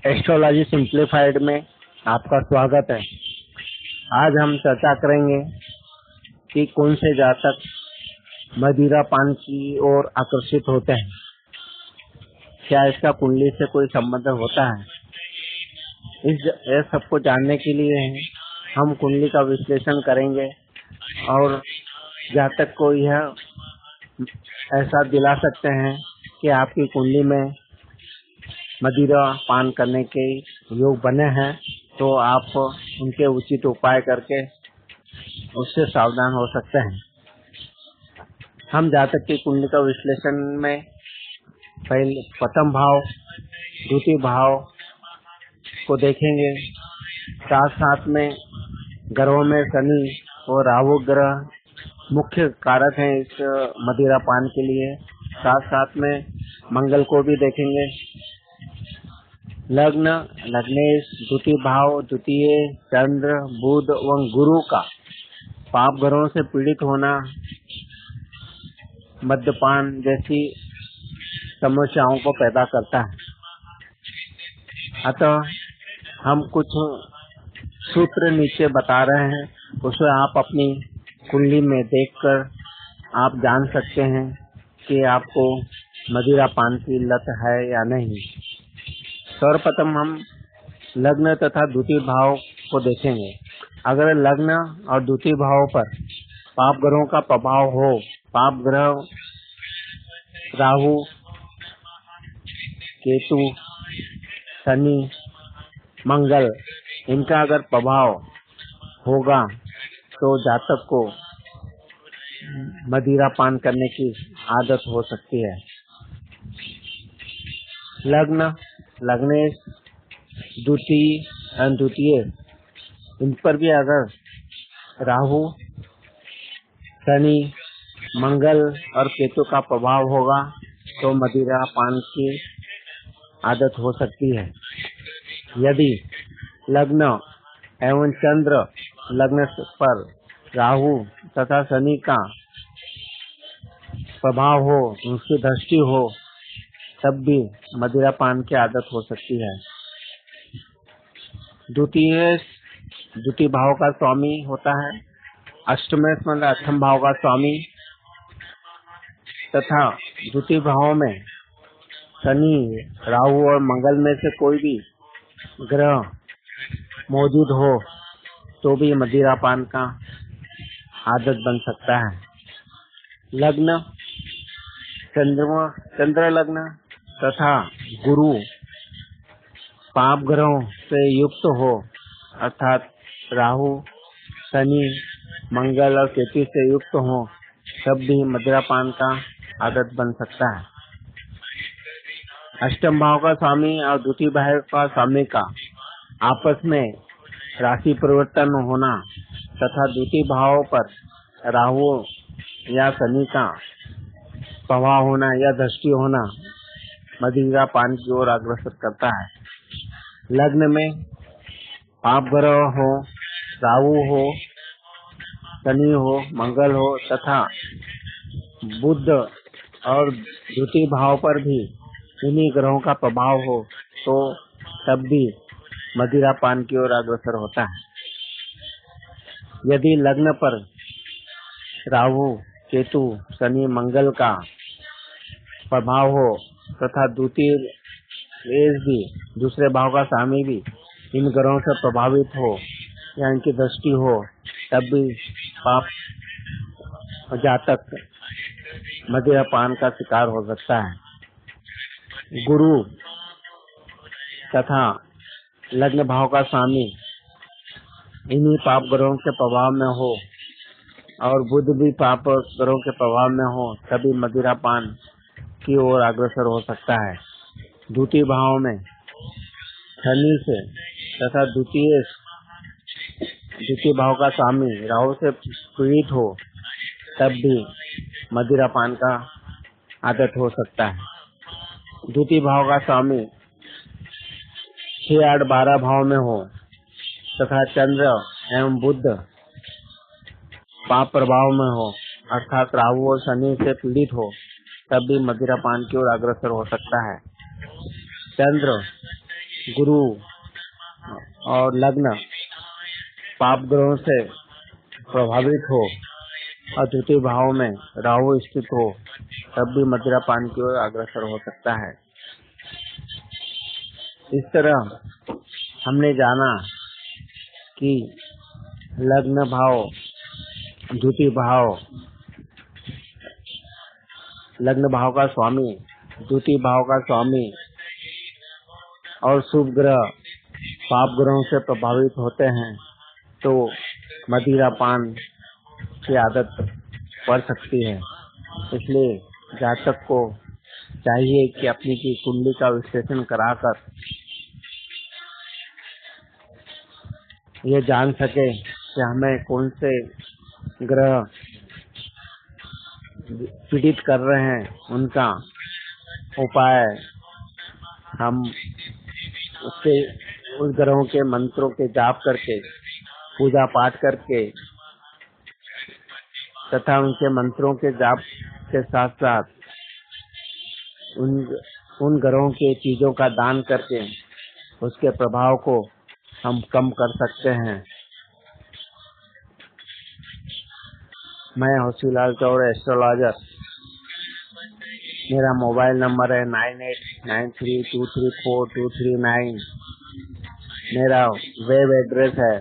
Astrology simplified में आपका स्वागत है। आज हम चर्चा करेंगे कि कौन से जातक मदिरा पान की ओर आकर्षित होते हैं, क्या इसका कुंडली से कोई संबंध होता है। यह सबको जानने के लिए हम कुंडली का विश्लेषण करेंगे और जातक को यह एहसास दिला सकते हैं कि आपकी कुंडली में मदिरा पान करने के योग बने हैं, तो आप उनके उचित उपाय करके उससे सावधान हो सकते हैं। हम जातक की कुंडली का विश्लेषण में पहले प्रथम भाव, द्वितीय भाव को देखेंगे। साथ साथ में ग्रहों में शनि और राहु ग्रह मुख्य कारक हैं इस मदिरा पान के लिए। साथ साथ में मंगल को भी देखेंगे। लग्न, लग्नेश, द्वितीय भाव, द्वितीय चंद्र, बुध एवं गुरु का पाप ग्रहों से पीड़ित होना मद्यपान जैसी समस्याओं को पैदा करता है। अतः हम कुछ सूत्र नीचे बता रहे हैं, उसे आप अपनी कुंडली में देखकर आप जान सकते हैं कि आपको मदिरा पान की लत है या नहीं। सर्वप्रथम हम लग्न तथा द्वितीय भाव को देखेंगे। अगर लग्न और द्वितीय भाव पर पाप ग्रहों का प्रभाव हो, पाप ग्रह राहु, केतु, शनि, मंगल, इनका अगर प्रभाव होगा तो जातक को मदिरा पान करने की आदत हो सकती है। लग्न, लग्नेश, द्वितीय, इन पर भी अगर राहु, शनि, मंगल और केतु का प्रभाव होगा तो मदिरा पान की आदत हो सकती है। यदि लग्न एवं चंद्र लग्न पर राहु तथा शनि का प्रभाव हो, उनकी दृष्टि हो, तब भी मदिरा पान की आदत हो सकती है। द्वितीय भाव का स्वामी होता है, अष्टमेश मतलब अष्टम भाव का स्वामी, तथा द्वितीय भाव में शनि, राहु और मंगल में से कोई भी ग्रह मौजूद हो तो भी मदिरा पान का आदत बन सकता है। लग्न, चंद्र लग्न तथा गुरु पाप ग्रहों से युक्त हो, अर्थात राहु, शनि, मंगल और केतु से युक्त हो, तब भी मदिरा पान का आदत बन सकता है। अष्टम भाव का स्वामी और द्वितीय भाव का स्वामी का आपस में राशि परिवर्तन होना तथा द्वितीय भाव पर राहु या शनि का प्रभाव होना या दृष्टि होना मदिरा पान की ओर अग्रसर करता है। लग्न में पाप ग्रह हो, राहु हो, शनि हो, मंगल हो तथा बुध और द्वितीय भाव पर भी इन्हीं ग्रहों का प्रभाव हो तो तब भी मदिरा पान की ओर अग्रसर होता है। यदि लग्न पर राहु, केतु, शनि, मंगल का प्रभाव हो तथा द्वितीय भी दूसरे भाव का स्वामी भी इन ग्रहों से प्रभावित हो या इनकी दृष्टि हो, तब भी पाप जातक मदिरा पान का शिकार हो सकता है। गुरु तथा लग्न भाव का स्वामी इन्हीं पाप ग्रहों के प्रभाव में हो और बुध भी पाप ग्रहों के प्रभाव में हो, तभी मदिरा पान की ओर अग्रसर हो सकता है। द्वितीय भाव में शनि से तथा द्वितीय भाव का स्वामी राहु से पीड़ित हो, तब भी मदिरा पान का आदत हो सकता है। द्वितीय भाव का स्वामी 6, 8, 12 भाव में हो तथा चंद्र एवं बुध पाप प्रभाव में हो, अर्थात राहु और शनि से पीड़ित हो, तब भी मदिरा पान की ओर अग्रसर हो सकता है। चंद्र गुरु और लग्न पाप ग्रहों से प्रभावित हो और तृतीय भाव में राहु स्थित हो, तब भी मदिरा पान की ओर अग्रसर हो सकता है। इस तरह हमने जाना कि लग्न भाव, द्वितीय भाव, लग्न भाव का स्वामी, द्वितीय भाव का स्वामी और शुभ ग्रह पाप ग्रहों से प्रभावित होते हैं तो मदिरा पान की आदत पड़ सकती है। इसलिए जातक को चाहिए कि अपनी की कुंडली का विश्लेषण कराकर ये जान सके कि हमें कौन से ग्रह पीड़ित कर रहे हैं, उनका उपाय हम उसके उस ग्रहों के मंत्रों के जाप करके, पूजा पाठ करके तथा उनके मंत्रों के जाप के साथ साथ उन ग्रहों के चीजों का दान करके उसके प्रभाव को हम कम कर सकते हैं। मैं होशीलाल चौरे एस्ट्रोलॉजर। मेरा मोबाइल नंबर है 9893234239। मेरा वेब एड्रेस है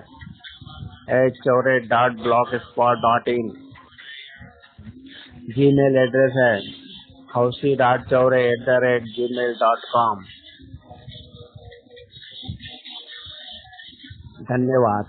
hchaure.blogspot.in। जीमेल एड्रेस है housi.chaure@gmail.com। धन्यवाद।